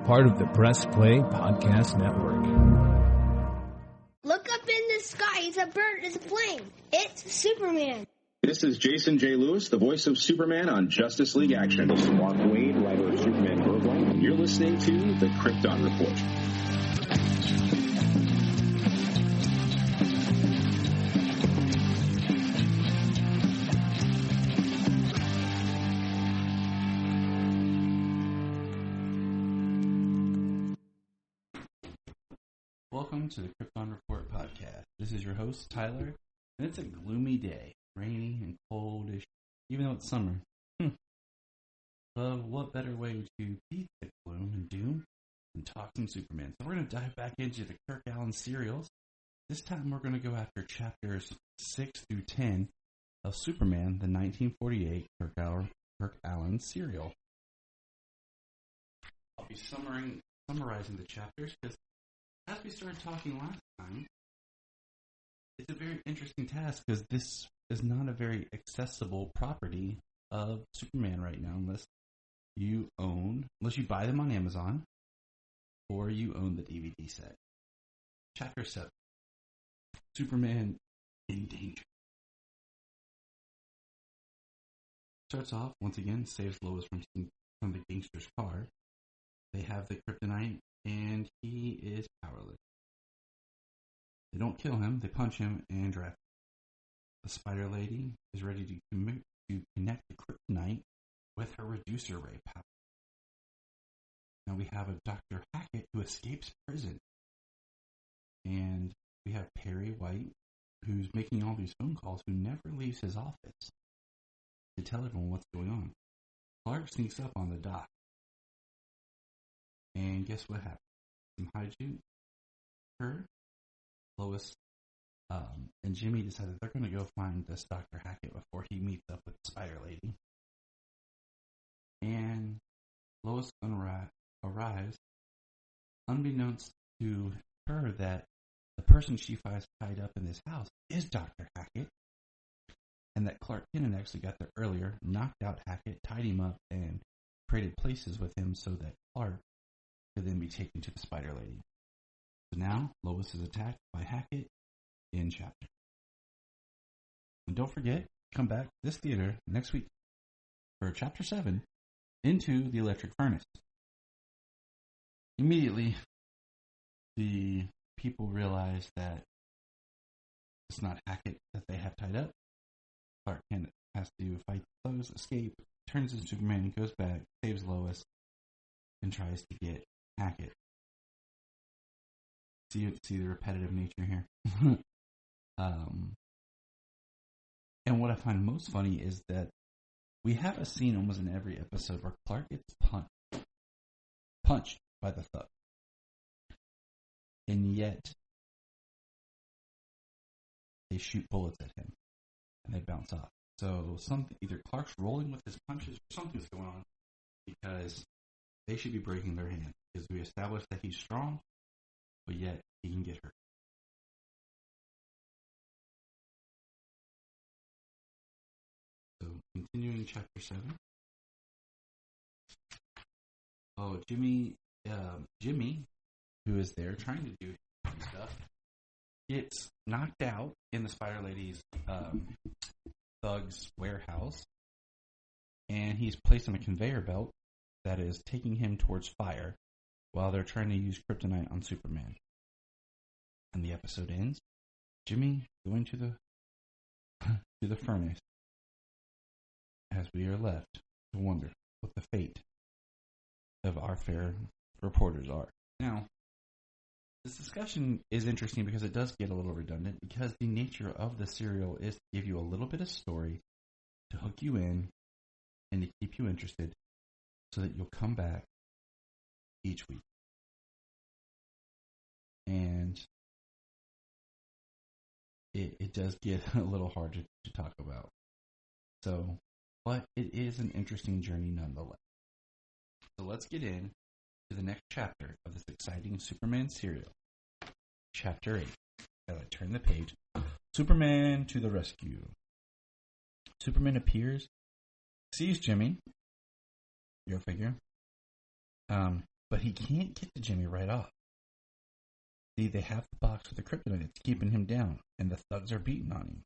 part of the Press Play Podcast Network. Look up in the sky. It's a bird. It's a plane. It's Superman. This is Jason J. Lewis, the voice of Superman on Justice League Action. This is Mark Wade, writer of Superman Earthlight, and you're listening to the Krypton Report. Welcome to the Krypton Report podcast. This is your host, Tyler, and it's a gloomy day. Rainy and coldish, even though it's summer. Well, what better way to beat the gloom and doom than talk some Superman? So we're going to dive back into the Kirk Alyn serials. This time we're going to go after chapters 6 through 10 of Superman, the 1948 Kirk Alyn serial. I'll be summarizing the chapters because as we started talking last time, it's a very interesting task because this is not a very accessible property of Superman right now unless you buy them on Amazon or you own the DVD set. Chapter 7, Superman in Danger. Starts off, once again, saves Lois from the gangster's car. They have the kryptonite and he is powerless. They don't kill him, they punch him and drive him. The Spider Lady is ready to connect the kryptonite with her reducer ray power. Now we have a Dr. Hackett who escapes prison. And we have Perry White, who's making all these phone calls, who never leaves his office to tell everyone what's going on. Clark sneaks up on the dock. And guess what happens? Some hijinks occur. Lois and Jimmy decide that they're going to go find this Dr. Hackett before he meets up with the Spider Lady. And Lois arrives, unbeknownst to her that the person she finds tied up in this house is Dr. Hackett, and that Clark Kent actually got there earlier, knocked out Hackett, tied him up, and traded places with him so that Clark could then be taken to the Spider Lady. So now, Lois is attacked by Hackett in chapter. And don't forget, come back to this theater next week for chapter 7, Into the Electric Furnace. Immediately, the people realize that it's not Hackett that they have tied up. Clark Kent has to fight the thugs, escape, turns into Superman, goes back, saves Lois, and tries to get Hackett. See the repetitive nature here. And what I find most funny is that we have a scene almost in every episode where Clark gets punched by the thug. And yet, they shoot bullets at him. And they bounce off. So either Clark's rolling with his punches or something's going on. Because they should be breaking their hand. Because we established that he's strong, but yet he can get hurt. So, continuing chapter 7. Oh, Jimmy, who is there trying to do stuff, gets knocked out in the Spider Lady's thug's warehouse, and he's placed on a conveyor belt that is taking him towards fire while they're trying to use kryptonite on Superman. And the episode ends, Jimmy going to the furnace, as we are left to wonder what the fate of our fair reporters are. Now, this discussion is interesting because it does get a little redundant, because the nature of the serial is to give you a little bit of story to hook you in and to keep you interested so that you'll come back each week. And it does get a little hard to talk about. So, but it is an interesting journey nonetheless. So let's get in to the next chapter of this exciting Superman serial. Chapter 8. As I turn the page, Superman to the rescue. Superman appears, sees Jimmy, go figure, But he can't get to Jimmy right off. See, they have the box with the kryptonite. It's keeping him down, and the thugs are beating on him.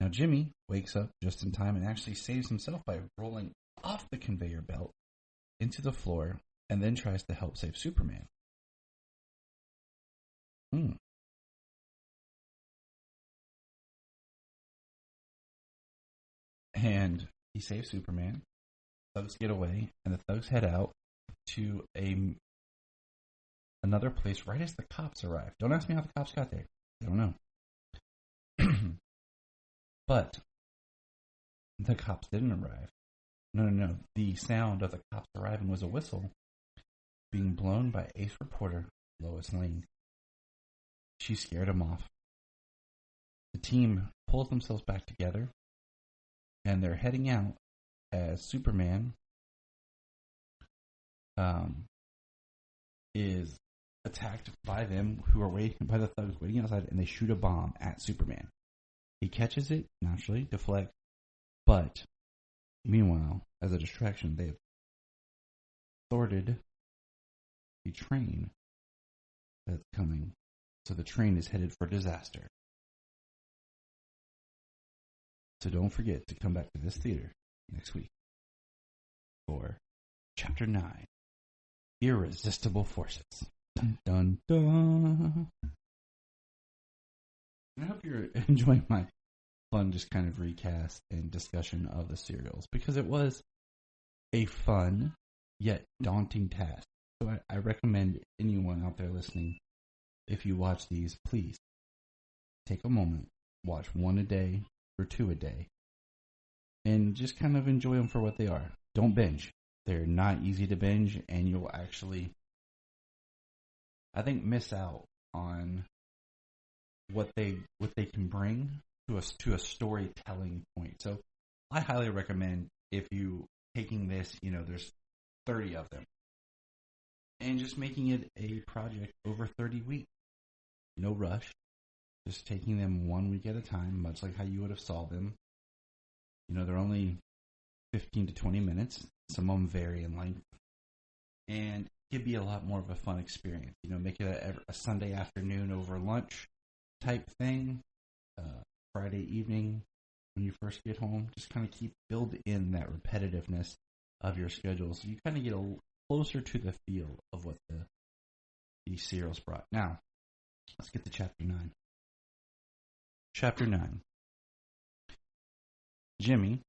Now Jimmy wakes up just in time and actually saves himself by rolling off the conveyor belt into the floor and then tries to help save Superman. And he saves Superman. Thugs get away, and the thugs head out to another place right as the cops arrive. Don't ask me how the cops got there. I don't know. But the cops didn't arrive. No. The sound of the cops arriving was a whistle being blown by ace reporter Lois Lane. She scared him off. The team pulls themselves back together, and they're heading out as Superman is attacked by them, who are waiting by the thugs waiting outside, and they shoot a bomb at Superman. He catches it, naturally, deflects, but meanwhile, as a distraction, they have thwarted the train that's coming. So the train is headed for disaster. So don't forget to come back to this theater next week for Chapter 9, Irresistible Forces. Dun, dun, dun. I hope you're enjoying my fun just kind of recast and discussion of the serials, because it was a fun yet daunting task. So I recommend anyone out there listening, if you watch these, please take a moment, watch one a day or two a day, and just kind of enjoy them for what they are. Don't binge. They're not easy to binge, and you'll actually, I think, miss out on what they can bring to a storytelling point. So I highly recommend, if you taking this, there's 30 of them, and just making it a project over 30 weeks. No rush. Just taking them 1 week at a time, much like how you would have saw them. They're only 15 to 20 minutes. Some of them vary in length. And it could be a lot more of a fun experience. Make it a Sunday afternoon over lunch type thing. Friday evening when you first get home. Just kind of build in that repetitiveness of your schedule, so you kind of get closer to the feel of what these serials brought. Now, let's get to Chapter 9. Chapter 9. Jimmy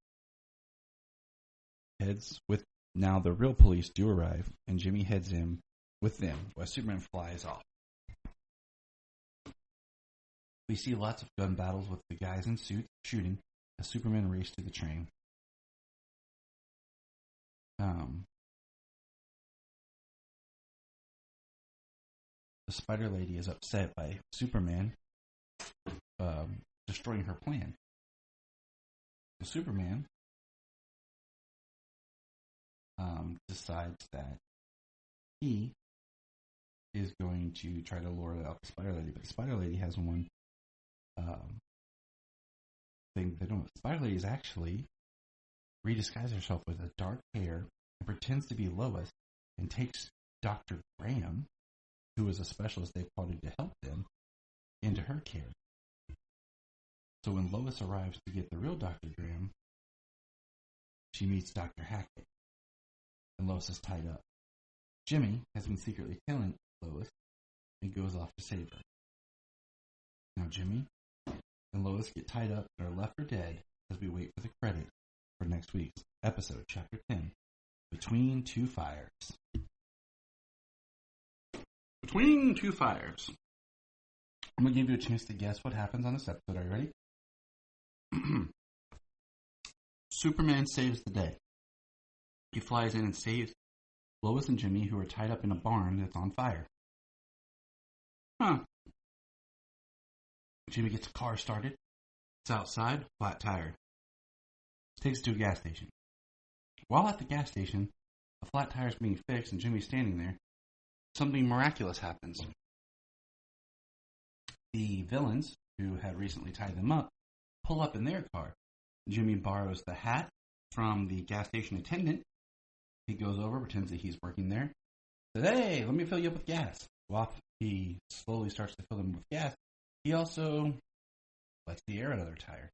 heads with, now the real police do arrive, and Jimmy heads in with them while Superman flies off. We see lots of gun battles with the guys in suits shooting as Superman races to the train. The Spider Lady is upset by Superman destroying her plan. So Superman decides that he is going to try to lure out the Spider Lady, but the Spider Lady has one thing they don't. The Spider Lady is actually redisguises herself with a dark hair and pretends to be Lois, and takes Dr. Graham, who is a specialist they've called in to help them, into her care. So when Lois arrives to get the real Dr. Graham, she meets Dr. Hackett, and Lois is tied up. Jimmy has been secretly killing Lois and goes off to save her. Now Jimmy and Lois get tied up and are left for dead as we wait for the credit for next week's episode, Chapter 10, Between Two Fires. Between Two Fires. I'm going to give you a chance to guess what happens on this episode. Are you ready? Superman saves the day. He flies in and saves Lois and Jimmy, who are tied up in a barn that's on fire. Jimmy gets a car started. It's outside, flat tire. Takes it to a gas station. While at the gas station, the flat tire is being fixed and Jimmy's standing there. Something miraculous happens. The villains, who had recently tied them up, pull up in their car. Jimmy borrows the hat from the gas station attendant he goes over, pretends that he's working there. Says, hey, let me fill you up with gas. While he slowly starts to fill them with gas, he also lets the air out of their tire.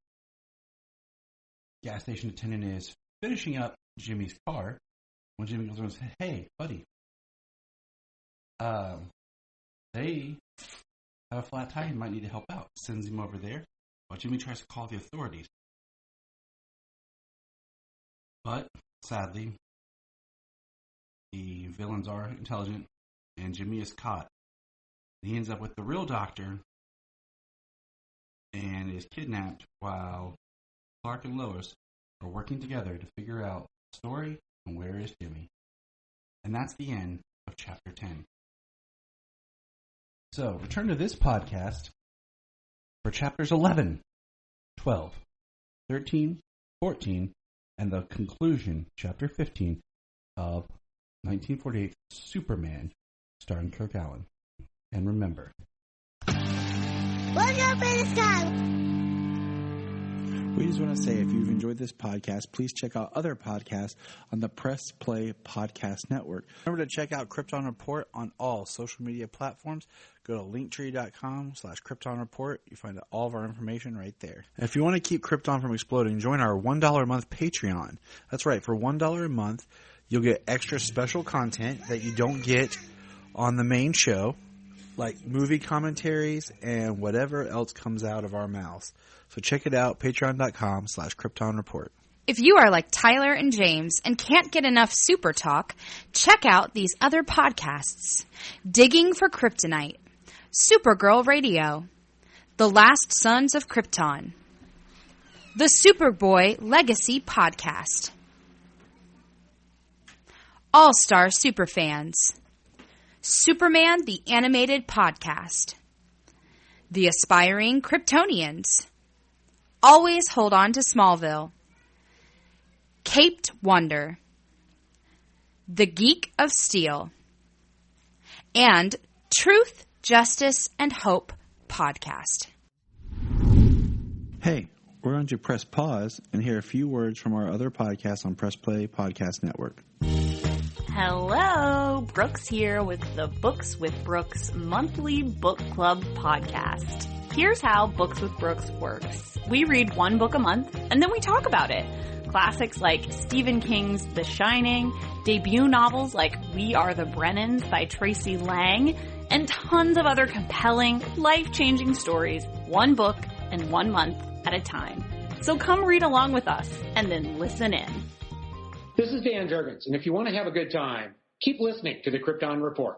Gas station attendant is finishing up Jimmy's car when Jimmy goes over and says, hey, buddy, they have a flat tire and might need to help out. Sends him over there while Jimmy tries to call the authorities. But, sadly, the villains are intelligent and Jimmy is caught. He ends up with the real doctor and is kidnapped while Clark and Lois are working together to figure out the story and where is Jimmy. And that's the end of Chapter 10. So, return to this podcast for Chapters 11, 12, 13, 14, and the conclusion, Chapter 15, of 1948 Superman, starring Kirk Alyn. And remember, Look up in the sky. We just want to say, if you've enjoyed this podcast, please check out other podcasts on the Press Play Podcast Network. Remember to check out Krypton Report on all social media platforms. Go to linktree.com/Krypton Report. You find all of our information right there. And if you want to keep Krypton from exploding, join our $1 a month Patreon. That's right, for $1 a month, you'll get extra special content that you don't get on the main show, like movie commentaries and whatever else comes out of our mouths. So check it out, patreon.com/Krypton Report. If you are like Tyler and James and can't get enough Super Talk, check out these other podcasts. Digging for Kryptonite, Supergirl Radio, The Last Sons of Krypton, the Superboy Legacy Podcast, All-Star Superfans, Superman the Animated Podcast, The Aspiring Kryptonians, Always Hold On to Smallville, Caped Wonder, The Geek of Steel, and Truth, Justice, and Hope Podcast. Hey, we're going to press pause and hear a few words from our other podcasts on Press Play Podcast Network. Hello, Brooks here with the Books with Brooks monthly book club podcast. Here's how Books with Brooks works. We read one book a month, and then we talk about it. Classics like Stephen King's The Shining, debut novels like We Are the Brennans by Tracy Lang, and tons of other compelling, life-changing stories, one book and 1 month at a time. So come read along with us, and then listen in. This is Dan Jurgens, and if you want to have a good time, keep listening to the Krypton Report.